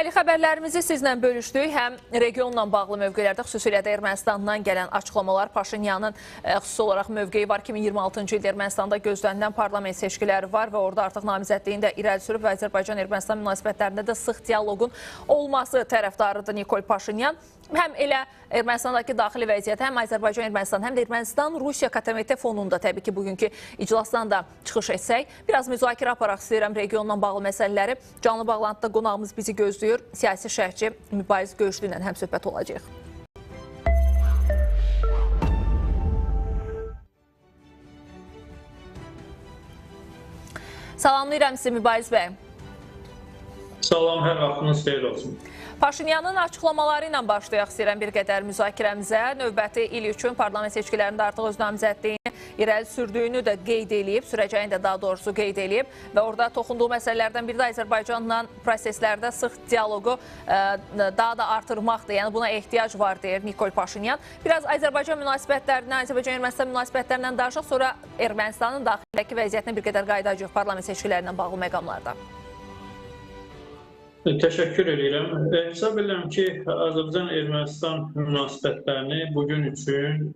Bəli, xəbərlərimizi sizlə bölüşdük. Həm regionla bağlı mövqelərdə, xüsusilə də Ermənistandan gələn açıqlamalar, Paşinyanın xüsusi olaraq mövqeyi var. 2026-cı ildə Ermənistanda gözlənilən parlament seçkiləri var və orada artıq namizədliyini də irəli sürüb və Azərbaycan-Ermənistan münasibətlərində də sıx dialoqun olması tərəfdarıdır Nikol Paşinyan. Həm elə Ermənistandakı daxili vəziyyət, həm Azərbaycan-Ermənistan, həm də Ermənistan-Rusiya KTMT fonunda təbii ki, bugünkü iclasdan da çıxış etsək. Biraz müzakirə aparaq istəyirəm regionla bağlı məsələləri. Canlı bağlantıda qonağımız bizi gözləyir. Siyasi şərhçi Mübariz Göğüşlü ilə həmsöhbət olacaq. Salamlayıram sizi Mübariz bəy. Salam, hər vaxtınız xeyir olsun. Paşinyanın açıqlamaları ilə başlayaq istəyirəm bir qədər müzakirəmizə. Növbəti il üçün parlament seçkilərində artıq öz namizədliyini irəli sürdüyünü də qeyd edib, sürəcəyini də daha doğrusu qeyd edib və orada toxunduğu məsələlərdən biri də Azərbaycanla proseslərdə sıx dialoqu daha da artırmaqdır. Yəni buna ehtiyac var deyir Nikol Paşinyan. Biraz Azərbaycan münasibətlərindən, Azərbaycan-Ermənistan münasibətlərindən danışaq, sonra Ermənistanın daxilindəki vəziyyətinə bir qədər qayıdacaq parlament seçkilərindən bağlı məqamlarda. Təşəkkür edirəm. Hesab edirəm ki, Azərbaycan-Ermənistan münasibətlərini bugün üçün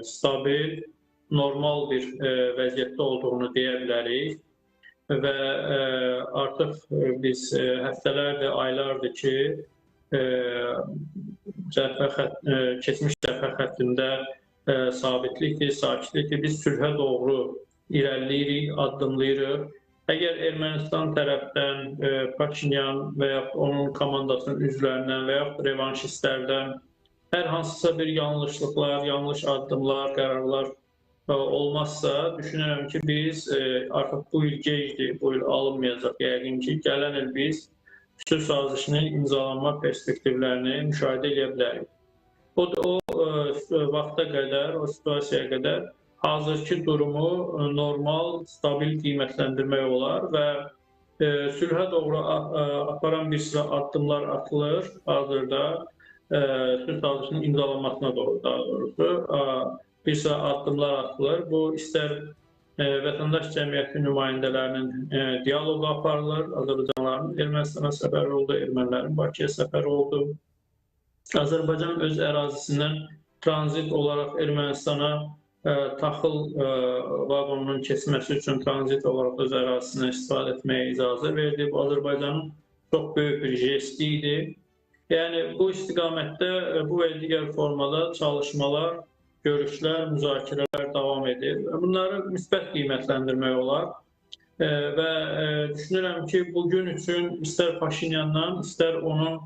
stabil, normal bir vəziyyətdə olduğunu deyə bilərik və artıq biz həftələrdir, aylardır ki, keçmiş cəbhə xəttində sabitlikdir, sakitlikdir. Biz sülhə doğru irəliləyirik, addımlayırıq. Əgər Ermənistan tərəfdən Paşinyan və yaxud onun komandasının üzvlərindən və yaxud revanşistlərdən hər hansısa bir yanlışlıqlar, yanlış addımlar, qərarlar olmazsa, düşünürəm ki, biz artıq bu il gecdir, bu il alınmayacaq yəqin ki, gələn il biz sülh sazişinin imzalanma perspektivlərini müşahidə edə bilərik. O vaxta qədər, o situasiyaya qədər hazırki durumu normal, stabil qiymətləndirmək olar və sülhə doğru aparan bir sıra addımlar atılır hazırda sülh sazişinin imzalanmasına doğru, daha doğrusu bir sıra addımlar atılır. Bu istər vətəndaş cəmiyyəti nümayəndələrinin dialoqu aparılır, Azərbaycanlıların Ermənistana səfəri oldu, ermənilərin Bakıya səfəri oldu. Azərbaycan öz ərazisindən tranzit olaraq Ermənistana taxıl vaqonunun keçməsi üçün tranzit olaraq öz ərazisindən istifadə etməyə icazə verdi. Bu, Azərbaycanın çox böyük bir jesti idi. Yəni, bu istiqamətdə bu və digər formada çalışmalar, görüşlər, müzakirələr davam edir. Bunları müsbət qiymətləndirmək olar və düşünürəm ki, bugün üçün istər Paşinyandan, istər onun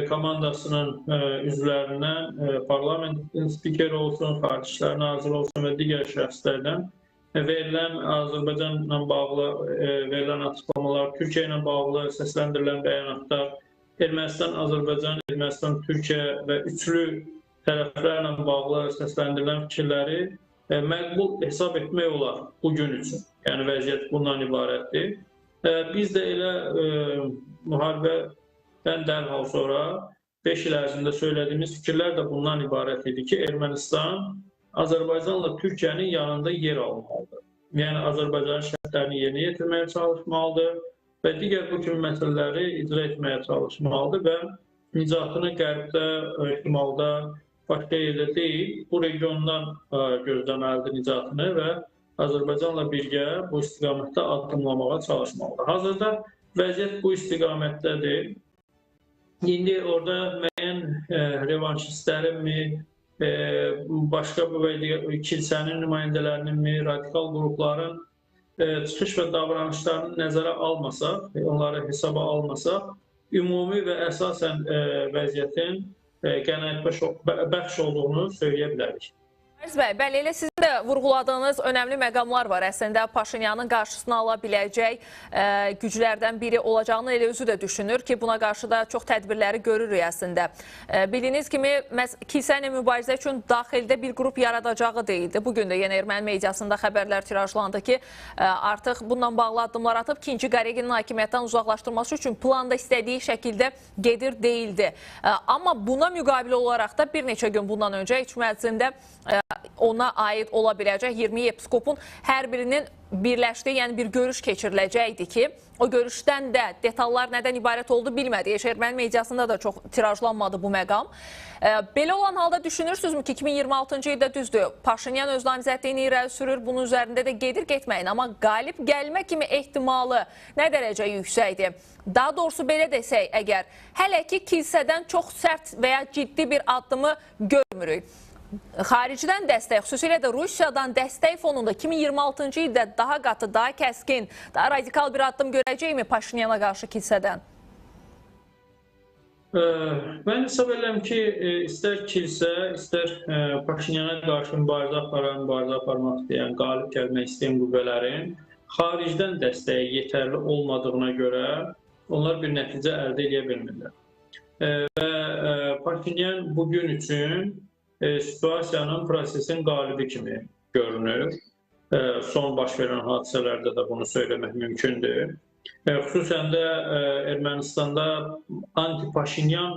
komandasının üzvlərindən, parlamentin spikeri olsun, xarici İşlər naziri olsun və digər şəxslərdən verilən Azərbaycanla bağlı verilən açıqlamalar, Türkiyə ilə bağlı səsləndirilən bəyanatlar, Ermənistan, Azərbaycan, Ermənistan, Türkiyə və üçlü tərəflərlə bağlı səsləndirilən fikirləri məqbul hesab etmək olar bugün üçün. Yəni vəziyyət bundan ibarətdir. Biz də elə müharibədən dərhal sonra 5 il ərzində söylədiyimiz fikirlər də bundan ibarət idi ki, Ermənistan Azərbaycanla Türkiyənin yanında yer almalıdır. Yəni Azərbaycanın şərtlərini yerinə yetirməyə çalışmalıdır və digər bu kimi məsələləri icra etməyə çalışmalıdır və nicatını qərbdə, şimalda, başqa yerdə deyil, bu regiondan gözləməlidir nicatını və Azərbaycanla birgə bu istiqamətdə addımlamağa çalışmalıdır. Hazırda vəziyyət bu istiqamətdədir. İndi orada müəyyən revanşistlərinmi, başqa bu kilsənin nümayəndələrininmi, radikal qrupların çıxış və davranışlarını nəzərə almasaq, onları hesaba almasaq, ümumi və əsasən vəziyyətin qənaətbəxş olduğunu söyləyə bilərik. Bəli, elə sizin də vurğuladığınız önəmli məqamlar var. Əslində Paşinyanın qarşısını ala biləcək güclərdən biri olacağını elə özü də düşünür ki, buna qarşı da çox tədbirləri görürük əslində. Bildiyiniz kimi, kilsə ilə mübarizə üçün daxildə bir qrup yaradacağı deyildi. Bugün də yenə erməni mediasında xəbərlər tirajlandı ki, artıq bununla bağlı addımlar atıb 2-ci Qareginin hakimiyyətdən uzaqlaşdırması üçün planda istədiyi şəkildə gedir deyildi. Amma buna müqabilə olaraq da bir neçə gün bundan öncə İç Məclisində ona aid ola biləcək. 20 episkopun hər birinin birləşdiyi, yəni bir görüş keçiriləcəkdi ki, o görüşdən də detallar nədən ibarət oldu bilmədik. Erməni mediasında da çox tirajlanmadı bu məqam. Belə olan halda düşünürsünüzmü ki, 2026-cı ildə düzdür, Paşinyan öz namizədliyini irəli sürür, bunun üzərində də gedir-getməyin, amma qalib gəlmə kimi ehtimalı nə dərəcə yüksəkdir? Daha doğrusu belə desək, əgər hələ ki kilsədən çox sərt və ya ciddi bir addımı görmürük. Xaricdən dəstək, xüsusilə də Rusiyadan dəstək fonunda 2026-cı ildə daha qatı, daha kəskin, daha radikal bir addım görəcəkmi Paşinyana qarşı kilsədən? Mən hesab edirəm ki, istər kilsə, istər Paşinyana qarşı mübarizə aparmaq istəyən, qalib gəlmək istəyən qüvvələrin xaricdən dəstəyi yetərli olmadığına görə onlar bir nəticə əldə edə bilmirlər. Və Paşinyan bugün üçün situasiyanın, prosesin qalibi kimi görünür. Son baş verən hadisələrdə də bunu söyləmək mümkündür. Xüsusən də Ermənistanda anti-Paşinyan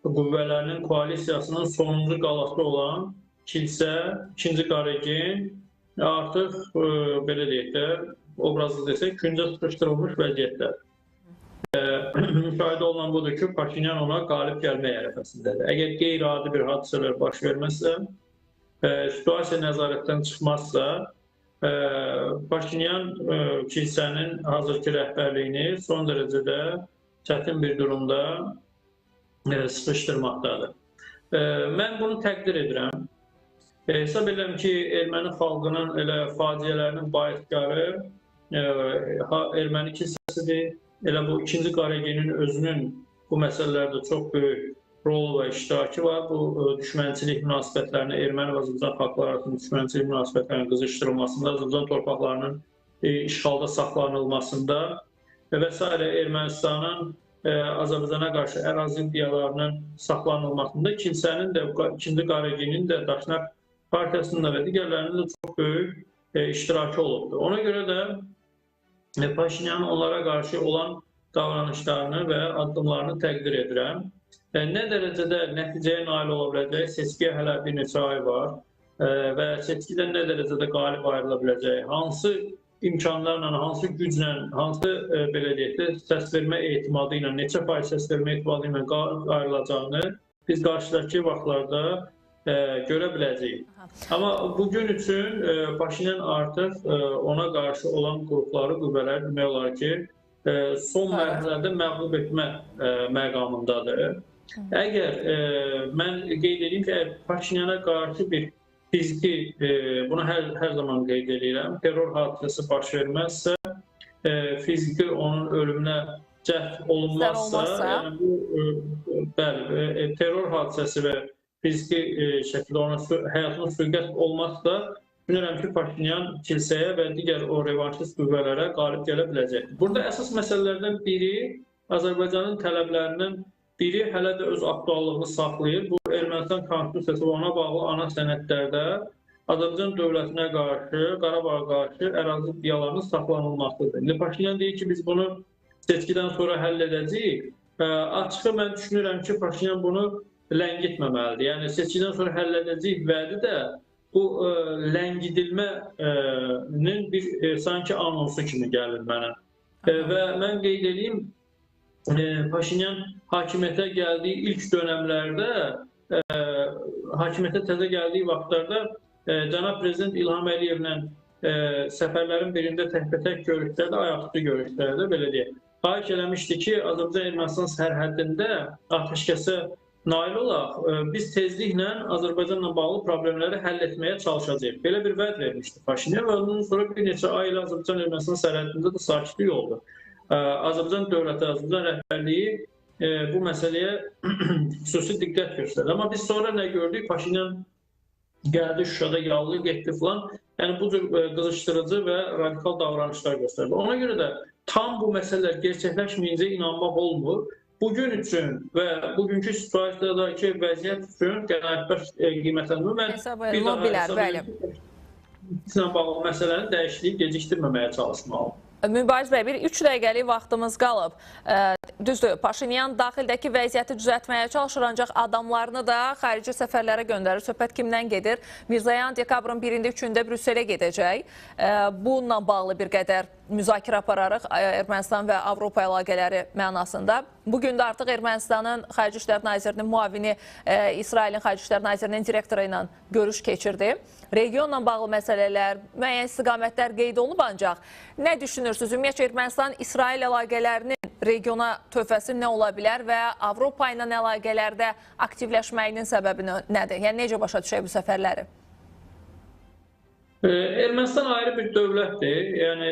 qüvvələrinin koalisiyasının sonuncu qalası olan kilsə, 2-ci Qaregin artıq, belə deyək də, obrazlı desək, küncə sıxışdırılmış vəziyyətlər. Müşahidə olunan budur ki, Paşinyan ona qalib gəlmək ərəfəsindədir. Əgər qeyri-adi bir hadisələr baş verməzsə, situasiya nəzarətdən çıxmazsa, Paşinyan kilsənin hazırki rəhbərliyini son dərəcədə çətin bir durumda sıxışdırmaqdadır. Mən bunu təqdir edirəm. Hesab edirəm ki, erməni xalqının elə faciələrinin baiskarı erməni kilsəsidir. Elə bu 2-ci Qareginin özünün bu məsələlərdə çox böyük rolu və iştirakı var. Bu düşmənçilik münasibətlərini, erməni və Azərbaycan xalqları arasında düşmənçilik münasibətlərinin qızışdırılmasında, Azərbaycan torpaqlarının işğalda saxlanılmasında və s. Ermənistanın Azərbaycana qarşı ərazi iddialarının saxlanılmasında kilsənin də, 2-ci Qareginin də, Daşnak Partiyasının da və digərlərinin də çox böyük iştirakı olubdur. Ona görə də Paşinyanın onlara qarşı olan davranışlarını və addımlarını təqdir edirəm. Nə dərəcədə nəticəyə nail ola biləcək, seçkiyə hələ bir neçə ay var və seçkidən nə dərəcədə qalib ayrıla biləcək, hansı imkanlarla, hansı güclə, hansı belə deyək də, səs vermə ehtimadı ilə, neçə faiz səs vermə ehtimadı ilə qalib ayrılacağını biz qarşıdakı vaxtlarda görə biləcəyik. Amma bugün üçün Paşinyan artıq ona qarşı olan qrupları, qüvvələri demək olar ki, son mərhələdə məğlub etmə məqamındadır. Əgər mən qeyd edeyim ki, Paşinyana qarşı bir fiziki, bunu hər zaman qeyd edirəm, terror hadisəsi baş verməzsə, fiziki onun ölümünə cəhd olunmazsa, yəni bu terror hadisəsi və fiziki şəkildə onun həyatının sürgət olmazsa, düşünürəm ki, Paşinyan kilsəyə və digər o revanşist qüvvələrə qalib gələ biləcəkdir. Burada əsas məsələlərdən biri, Azərbaycanın tələblərinin biri hələ də öz aktuallığını saxlayır. Bu, Ermənistan Konstitusiyası və ona bağlı ana sənədlərdə Azərbaycan dövlətinə qarşı, Qarabağa qarşı ərazi iddialarının saxlanılmasıdır. Paşinyan deyir ki, biz bunu seçkidən sonra həll edəcəyik. Açığı mən düşünürəm ki, Paşinyan bunu ləngitməməlidir. Yəni, seçkidən sonra həll edəcəyik vədi də bu ləngidilmənin bir sanki anonsu kimi gəlir mənə. Və mən qeyd edeyim, Paşinyan hakimiyyətə gəldiyi ilk dönəmlərdə, hakimiyyətə təzə gəldiyi vaxtlarda cənab prezident İlham Əliyevlə səfərlərin birində təkbətək görüşlərdə, ayaqüstü görüşlərdə, belə deyək, xahiş eləmişdi ki, Azərbaycan-Ermənistan sərhədində atəşkəsə nail olaq, biz tezliklə Azərbaycanla bağlı problemləri həll etməyə çalışacağıq. Belə bir vəd vermişdi Paşinyan və ondan sonra bir neçə ay ilə Azərbaycan-Ermənistan sərhədində də sakitlik oldu. Azərbaycan dövləti, Azərbaycan rəhbərliyi bu məsələyə xüsusi diqqət göstərdi. Amma biz sonra nə gördük? Paşinyan gəldi, Şuşada yallı getdi filan. Yəni bu cür qızışdırıcı və radikal davranışlar göstərdi. Ona görə də tam bu məsələlər gerçəkləşməyincə inanmaq olmur. Bugün üçün və bugünkü situasiyadakı vəziyyət üçün qənaətbəxş qiymətləndirmə mən bir daha bağlı məsələnin dəyişikliyi gecikdirməməyə çalışmalıyım. Mübariz bəy, bir 3 dəqiqəlik vaxtımız qalıb. Düzdür, Paşinyan daxildəki vəziyyəti düzəltməyə çalışır, ancaq adamlarını da xarici səfərlərə göndərir. Söhbət kimdən gedir? Mirzoyan dekabrın 1-də 3-də Brüsselə gedəcək. Bununla bağlı bir qədər müzakirə apararıq Ermənistan və Avropa əlaqələri mənasında. Bugün də artıq Ermənistanın Xarici İşlər Nazirinin müavini İsrailin Xarici İşlər Nazirinin direktoru ilə görüş keçirdi. Regionla bağlı məsələlər, müəyyən istiqamətlər qeyd olunub, ancaq nə düşünürsünüz? Ümumiyyətlə Ermənistan-İsrail əlaqələrinin regiona töhfəsi nə ola bilər və Avropa ilə əlaqələrdə aktivləşməyinin səbəbi nədir? Yəni necə başa düşək bu səfərləri? Ermənistan ayrı bir dövlətdir. Yəni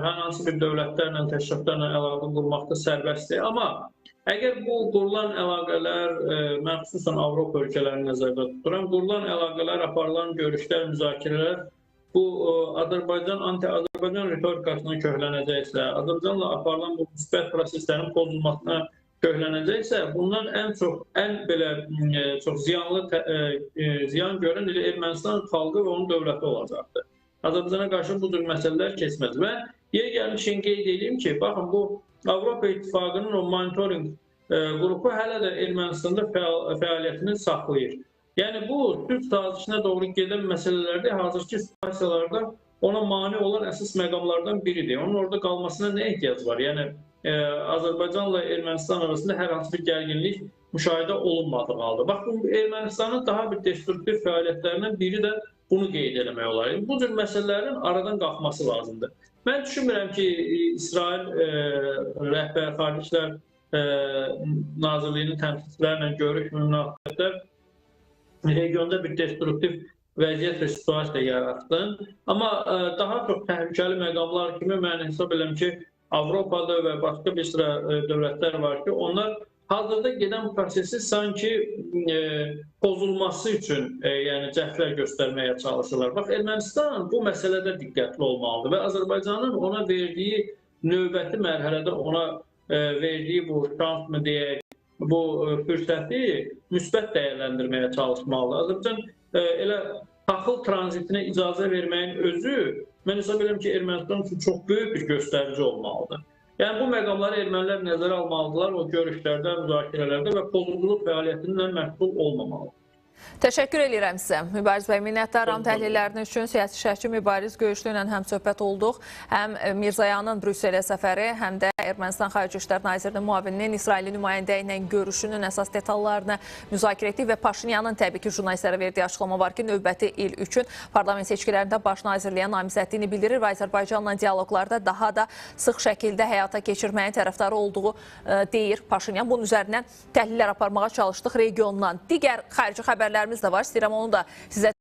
hər hansı bir dövlətlərlə, təşkilatlarla əlaqə qurmaqda sərbəstdir. Amma əgər bu qurulan əlaqələr, mən xüsusən Avropa ölkələrini nəzərdə tuturam, qurulan əlaqələr, aparılan görüşlər, müzakirələr bu Azərbaycan, anti-Azərbaycan ritorikasına köklənəcəksə, Azərbaycanla aparılan bu müsbət proseslərin pozulmasına köklənəcəksə, bundan ən çox ziyan görən Ermənistan xalqı və onun dövləti olacaqdır. Azərbaycana qarşı bu cür məsələlər keçməz. Və yeri gəlmişkən qeyd edeyim ki, baxın, bu Avropa İttifaqının o monitoring qrupu hələ də Ermənistanda fəaliyyətini saxlayır. Yəni bu, sülh sazişinə doğru gedən məsələlərdə, hazırki situasiyalarda ona mane olan əsas məqamlardan biridir. Onun orada qalmasına nə ehtiyac var? Yəni Azərbaycanla Ermənistan arasında hər hansı bir gərginlik müşahidə olunmadığı halda. Bax, Ermənistanın daha bir destruktiv fəaliyyətlərindən biri də bunu qeyd etmək olar. Bu cür məsələlərin aradan qalxması lazımdır. Mən düşünmürəm ki, İsrail rəhbər, Xarici İşlər Nazirliyinin təmsilçilərlə görüş münasibətlər regionda bir destruktiv vəziyyət və situasiya yaratsın. Amma daha çox təhlükəli məqamlar kimi mən hesab edirəm ki, Avropada və başqa bir sıra dövlətlər var ki, onlar hazırda gedən prosesi sanki pozulması üçün yəni cəhdlər göstərməyə çalışırlar. Bax, Ermənistan bu məsələdə diqqətli olmalıdır və Azərbaycanın ona verdiyi növbəti mərhələdə ona verdiyi bu şans mı deyək, bu fürsəti müsbət dəyərləndirməyə çalışmalıdır. Azərbaycan elə taxıl tranzitinə icazə verməyin özü, mən hesab edirəm ki, Ermənistan üçün çox böyük bir göstərici olmalıdır. Yəni, bu məqamları ermənilər nəzərə almalıdırlar o görüşlərdə, müzakirələrdə və pozunculuk fəaliyyətindən məsul olmamalıdır. Təşəkkür edirəm sizə. Mübariz bəy, minnətdaram təhlilləriniz üçün. Siyasi şərhçi Mübariz Göğüşlü ilə həm söhbət olduq. Həm Mirzoyanın Brüsselə səfəri, həm də Ermənistan Xarici İşlər Nazirinin müavininin İsraili nümayəndə ilə görüşünün əsas detallarını müzakirə etdik və Paşinyanın təbii ki, jurnalistlərə verdiyi açıqlama var ki, növbəti il üçün parlament seçkilərində baş nazirliyə namizədliyini bildirir və Azərbaycanla dialoqlarda daha da sıx şəkildə həyata keçirməyin tərəfdarı olduğu deyir Paşinyan. Bunun üzərindən təhlillər aparmağa çalışdıq regiondan. Digər xarici xəbərlərimiz də var. İstəyirəm onu da sizə